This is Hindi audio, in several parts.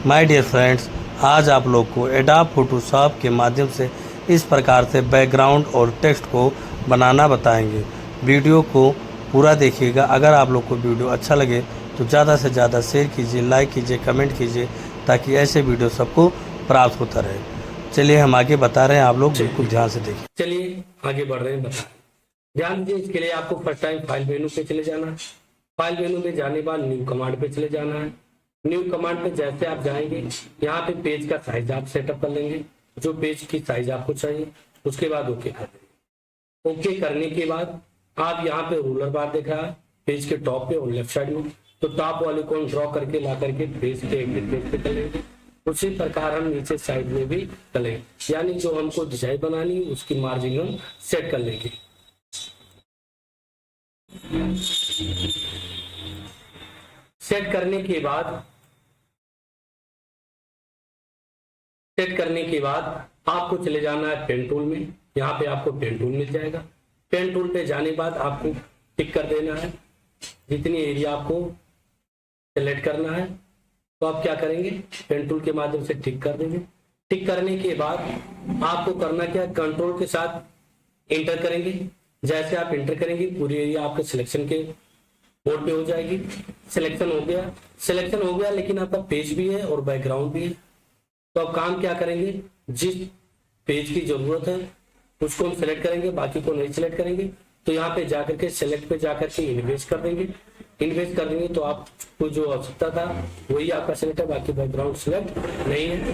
माय डियर फ्रेंड्स, आज आप लोग को एडोब फोटोशॉप के माध्यम से इस प्रकार से बैकग्राउंड और टेक्स्ट को बनाना बताएंगे। वीडियो को पूरा देखिएगा। अगर आप लोग को वीडियो अच्छा लगे तो ज़्यादा से ज़्यादा शेयर कीजिए, लाइक कीजिए, कमेंट कीजिए, ताकि ऐसे वीडियो सबको प्राप्त होता रहे। चलिए हम आगे बता रहे हैं, आप लोग बिल्कुल ध्यान से देखिए। चलिए आगे बढ़ रहे हैं, बता ध्यान दीजिए। इसके लिए आपको फर्स्ट टाइम फाइल मेनू पे चले जाना है। फाइल मेनू में जाने के बाद न्यू कमांड पे चले जाना है। न्यू कमांड पे जैसे आप जाएंगे, यहाँ पे पेज का साइज आप सेटअप कर लेंगे, जो पेज की साइज आपको चाहिए। उसके बाद ओके कर देंगे। ओके करने के बाद आप यहाँ पे रूलर बार दिख रहा है पेज के टॉप पे और लेफ्ट साइड में, तो टॉप वाले को ड्रॉ करके ला करके पेज के एडिट पेज पे कर लेंगे। उसी प्रकार हम नीचे साइड में भी करेंगे, यानी जो हमको डिजाइन बनानी है उसकी मार्जिन हम सेट कर लेंगे। सेट करने के बाद आपको चले जाना है पेन टूल में। यहाँ पे आपको पेन टूल मिल जाएगा। पेन टूल पे जाने के बाद आपको टिक कर देना है जितनी एरिया आपको सेलेक्ट करना है। तो आप क्या करेंगे, पेन टूल के माध्यम से टिक कर देंगे। टिक करने के बाद आपको करना क्या, कंट्रोल के साथ एंटर करेंगे। जैसे आप एंटर करेंगे पूरी एरिया आपके सिलेक्शन के बोर्ड पे हो जाएगी। सिलेक्शन हो गया लेकिन आपका पेज भी है और बैकग्राउंड भी है। तो अब काम क्या करेंगे, जिस पेज की जरूरत है उसको हम सेलेक्ट करेंगे, बाकी को नहीं सिलेक्ट करेंगे। तो यहाँ पे जाकर के सेलेक्ट पे जाकर के इन्वेस्ट कर देंगे। इन्वेस्ट कर देंगे तो आपको जो आवश्यकता था वही आपका सिलेक्ट है, बाकी बैकग्राउंड सिलेक्ट नहीं है।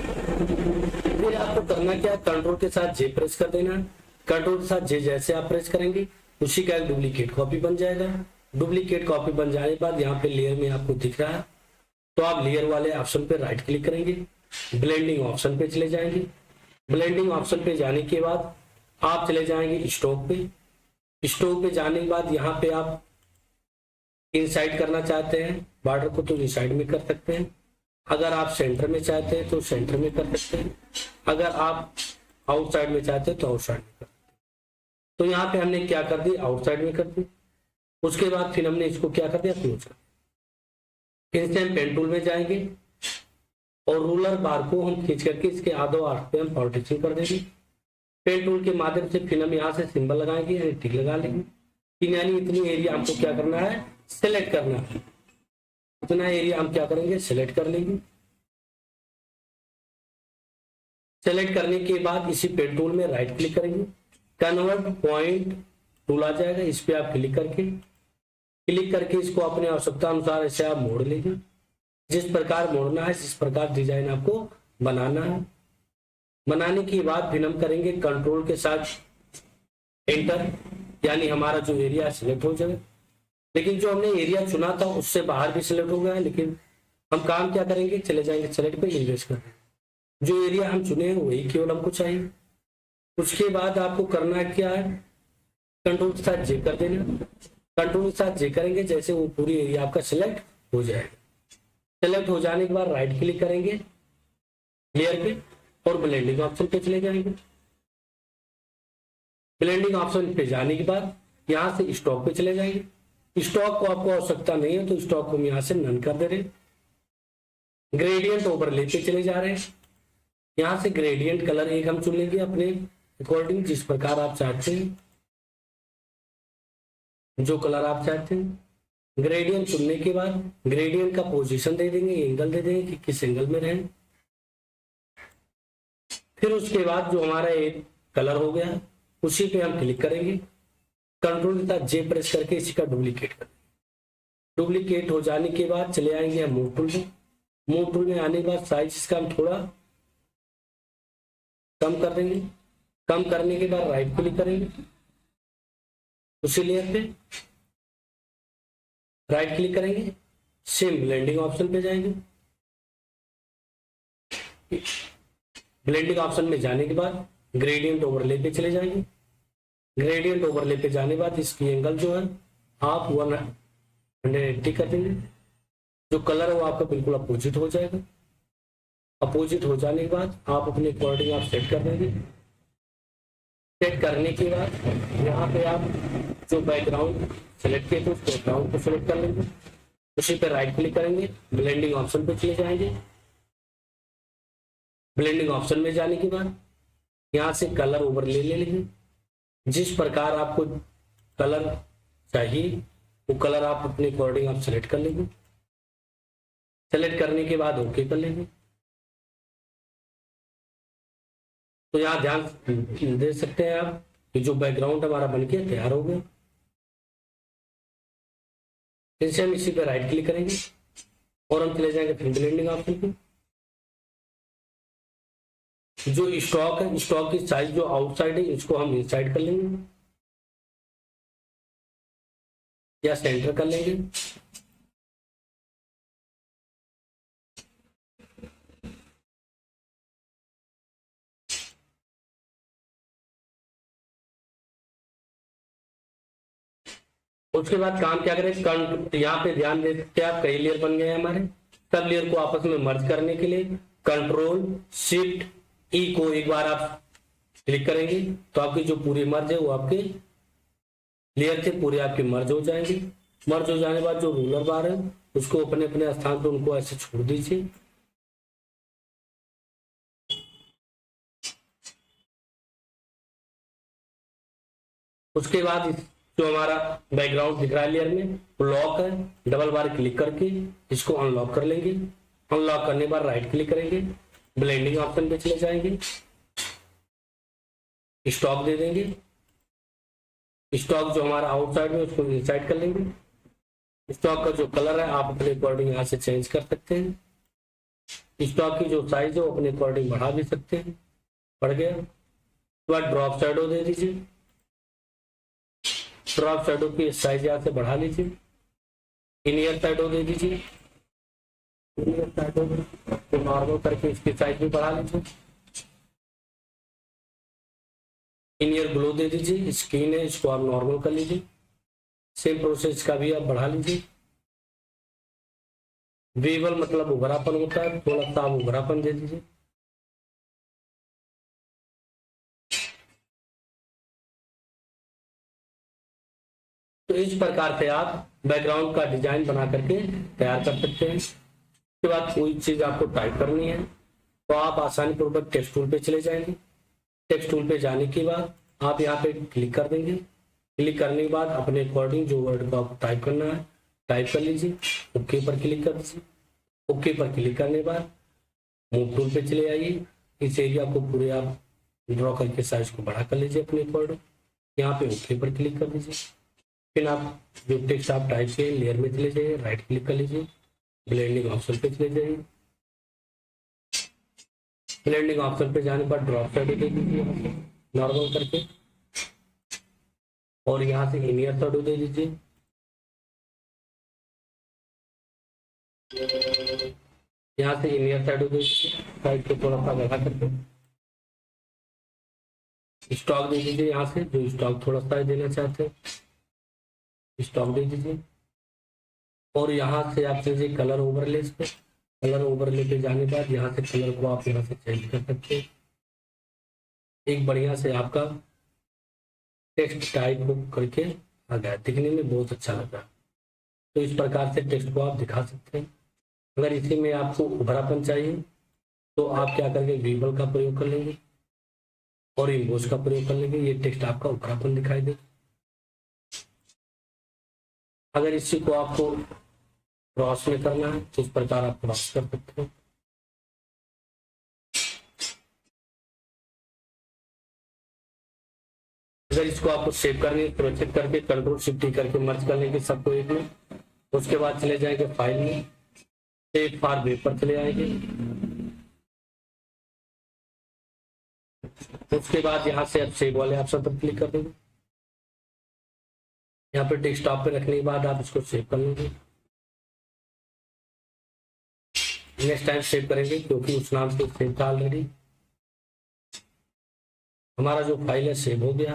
फिर आपको करना क्या, कंट्रोल के साथ जे प्रेस कर देना। कंट्रोल के साथ जे जैसे आप प्रेस करेंगे उसी का एक डुप्लीकेट कॉपी बन जाएगा। डुप्लीकेट कॉपी बन जाने के बाद यहाँ पे लेयर में आपको दिख रहा है, तो आप लेयर वाले ऑप्शन पे राइट क्लिक करेंगे, ब्लेंडिंग ऑप्शन पे चले जाएंगे। ब्लेंडिंग ऑप्शन पे जाने के बाद आप चले जाएंगे स्ट्रोक पे। स्ट्रोक पे जाने के बाद यहाँ पे आप इनसाइड करना चाहते हैं बॉर्डर को तो इनसाइड में कर सकते हैं। अगर आप सेंटर में चाहते हैं तो सेंटर में कर सकते हैं। अगर आप आउटसाइड में चाहते हैं तो आउटसाइड में कर सकते हैं। तो यहाँ पे हमने क्या कर दी, आउटसाइड में कर दी। उसके बाद फिर हमने इसको क्या कर दिया, क्लोज कर। फिर से हम पेन टूल में जाएंगे और रूलर बार को हम खींच करके इसके आधो आर्क पे हम पार्टीशन कर देंगे। पेन टूल के माध्यम से फिर हम यहाँ से सिंबल लगाएंगे, यानी टिक लगा लेंगे। यानी इतनी एरिया हमको क्या करना है, सेलेक्ट करना है। इतना एरिया हम क्या करेंगे, सेलेक्ट कर लेंगे। सेलेक्ट करने के बाद इसी पेन टूल में राइट क्लिक करेंगे, कन्वर्ट पॉइंट टूल आ जाएगा, इस पे आप क्लिक करके इसको अपने आवश्यकता अनुसार ऐसे आप मोड़ लेंगे। जिस प्रकार मोड़ना है, जिस प्रकार डिजाइन आपको बनाना है। बनाने के बाद फिर हम करेंगे कंट्रोल के साथ एंटर, यानी हमारा जो एरिया सिलेक्ट हो जाए। लेकिन जो हमने एरिया चुना था उससे बाहर भी सिलेक्ट हो गया है, लेकिन हम काम क्या करेंगे, चले जाएंगे सेलेक्ट पे, इन्वेस्ट कर। जो एरिया हम चुने हैं वही केवल हमको चाहिए। उसके बाद आपको करना क्या है, कंट्रोल के साथ जे कर देना। कंट्रोल के साथ जे करेंगे जैसे वो पूरी एरिया आपका सिलेक्ट हो जाएगा। सेलेक्ट हो जाने के बाद राइट क्लिक करेंगे लेयर पे और ब्लेंडिंग ऑप्शन पे चले जाएंगे। ब्लेंडिंग ऑप्शन पे जाने के बाद यहाँ से स्टॉक पे चले जाएंगे। स्टॉक को आपको आवश्यकता नहीं है तो स्टॉक को हम यहाँ से नन कर दे रहे। ग्रेडियंट ओवरले पे चले जा रहे हैं। यहाँ से ग्रेडियंट कलर एक हम चुन लेंगे अपने अकॉर्डिंग, जिस प्रकार आप चाहते हैं, जो कलर आप चाहते हैं। ग्रेडियंट चुनने के बाद ग्रेडियंट का पोजीशन दे देंगे, एंगल दे देंगे कि किस एंगल में रहे। फिर उसके बाद जो हमारा एक कलर हो गया उसी पे हम क्लिक करेंगे, कंट्रोल के साथ जे प्रेस करके इसी का डुप्लीकेट कर। डुप्लीकेट हो जाने के बाद चले आएंगे हम मूव टूल में। मूव टूल में आने के बाद साइज इसका हम थोड़ा कम कर देंगे। कम करने के बाद राइट क्लिक करेंगे, उसी लेयर पे राइट क्लिक करेंगे, सेम ब्लेंडिंग ऑप्शन पे जाएंगे। ब्लेंडिंग ऑप्शन में जाने के बाद ग्रेडियंट ओवरले पे चले जाएंगे। ग्रेडियंट ओवरले पे जाने के बाद इसकी एंगल जो है आप 180 कर देंगे। जो कलर है वो आपका बिल्कुल अपोजिट हो जाएगा। अपोजिट हो जाने के बाद आप अपने अकॉर्डिंग आप सेट कर देंगे। सेट करने के बाद यहाँ पे आप जो बैकग्राउंड सेलेक्ट किए थे उस बैकग्राउंड को सिलेक्ट कर लेंगे। उसी पे राइट क्लिक करेंगे, ब्लेंडिंग ऑप्शन पे चले जाएंगे। ब्लेंडिंग ऑप्शन में जाने के बाद यहाँ से कलर ओवरले ले लेंगे। जिस प्रकार आपको कलर चाहिए वो कलर आप अपने अकॉर्डिंग आप सेलेक्ट कर लेंगे। सेलेक्ट करने के बाद ओके कर लेंगे। तो यहाँ ध्यान दे सकते हैं आप कि जो बैकग्राउंड हमारा बनके तैयार हो गया। फिर से हम इसी पे राइट क्लिक करेंगे और हम चले जाएंगे फिर ब्लेंडिंग ऑप्शन पे। जो स्टॉक है, स्टॉक की साइज जो आउटसाइड है इसको हम इनसाइड कर लेंगे या सेंटर कर लेंगे। उसके बाद काम क्या करें, यहाँ पे ध्यान दे सकते हैं आप, कई लेयर बन गए हैं हमारे। सब लेयर को आपस में मर्ज करने के लिए कंट्रोल शिफ्ट ई को एक बार आप क्लिक करेंगे तो आपकी जो पूरी मर्ज है वो आपके लेयर थे पूरे आपके मर्ज हो जाएंगे। मर्ज हो जाने के बाद जो रूलर बार है उसको अपने अपने स्थान पर उनको ऐसे छोड़ दीजिए। उसके बाद जो हमारा बैकग्राउंड दिख रहा है लेयर में लॉक है, डबल बार क्लिक करके इसको अनलॉक कर लेंगे। अनलॉक करने के बाद राइट क्लिक करेंगे, ब्लेंडिंग ऑप्शन पे चले जाएंगे, स्टॉक दे देंगे। स्टॉक जो हमारा आउटसाइड में उसको इनसाइड कर लेंगे। स्टॉक का जो कलर है आप अपने अकॉर्डिंग यहाँ से चेंज कर सकते हैं। स्टॉक की जो साइज है वो अपने अकॉर्डिंग बढ़ा भी सकते हैं। बढ़ गया। उसके बाद ड्रॉप शैडो दे दीजिए। ड्रॉप शैडो की साइज यहाँ से बढ़ा लीजिए। इनियर शैडो दे दीजिए। इनियर शैडो को नॉर्मल करके इसकी साइज भी बढ़ा लीजिए। इनियर ग्लो दे दीजिए। स्क्रीन है इसको आप नॉर्मल कर लीजिए। सेम प्रोसेस का भी आप बढ़ा लीजिए। वेबल मतलब उभरापन होता है, थोड़ा सा आप उभरापन दे दीजिए। तो इस प्रकार से आप बैकग्राउंड का डिजाइन बना करके तैयार कर सकते हैं। उसके बाद कोई चीज आपको टाइप करनी है तो आप आसानी पूर्वक टेक्स्ट टूल पे चले जाएंगे। टेक्स्ट टूल पे जाने के बाद आप यहाँ पे क्लिक कर देंगे। क्लिक करने के बाद अपने अकॉर्डिंग जो वर्ड को आपको टाइप करना है टाइप कर लीजिए। ओके पर क्लिक कर दीजिए। ओके पर क्लिक करने के बाद मूव टूल पे चले आइए। इस एरिया को पूरे आप ड्रॉ करके साइज को बड़ा कर लीजिए अपने अकॉर्डिंग। यहाँ पे ओके पर क्लिक कर दीजिए। फिर आप जो टेक्स्ट आप टाइप किए लेयर में चले जाइए, राइट क्लिक कर लीजिए, ब्लेंडिंग ऑप्शन पे चले जाइए। ब्लेंडिंग ऑप्शन पे जाने पर ड्रॉप शैडो दे दीजिए नॉर्मल करके और यहाँ से इनियर शैडो दे दीजिए। यहाँ से इनियर शैडो दे दीजिए, साइड को थोड़ा सा बढ़ा करके स्टॉक दे दीजिए। यहाँ से जो स्टॉक थोड़ा सा देना चाहते हैं स्टॉक दे दीजिए और यहाँ से आप चलिए कलर ओवरले पे। कलर ओवरले पे जाने के बाद यहाँ से कलर को आप यहाँ से चेंज कर सकते हैं। एक बढ़िया से आपका टेक्स्ट टाइप को करके आ गया, दिखने में बहुत अच्छा लगा। तो इस प्रकार से टेक्स्ट को आप दिखा सकते हैं। अगर इसी में आपको उभरापन चाहिए तो आप क्या करेंगे, वेबल का प्रयोग कर लेंगे और इम्बोस का प्रयोग कर लेंगे। ये टेक्स्ट आपका उभरापन दिखाई दे। अगर इसी को आपको क्रॉस में करना है तो इस प्रकार आप क्रॉस कर सकते हैं। अगर इसको आपको सेव करनी है सुरक्षित करके कंट्रोल शिफ्ट करके मर्ज कर लेंगे सबको एक में। उसके बाद चले जाएंगे फाइल में, सेव फॉर वेब पर चले आएंगे। उसके बाद यहाँ से आप सेव वाले ऑप्शन पर क्लिक कर देंगे। यहाँ पे डेस्कटॉप पे रखने के बाद आप इसको सेव कर लेंगे। नेक्स्ट टाइम सेव करेंगे क्योंकि उस नाम से सेव था ऑलरेडी। हमारा जो फाइल है सेव हो गया।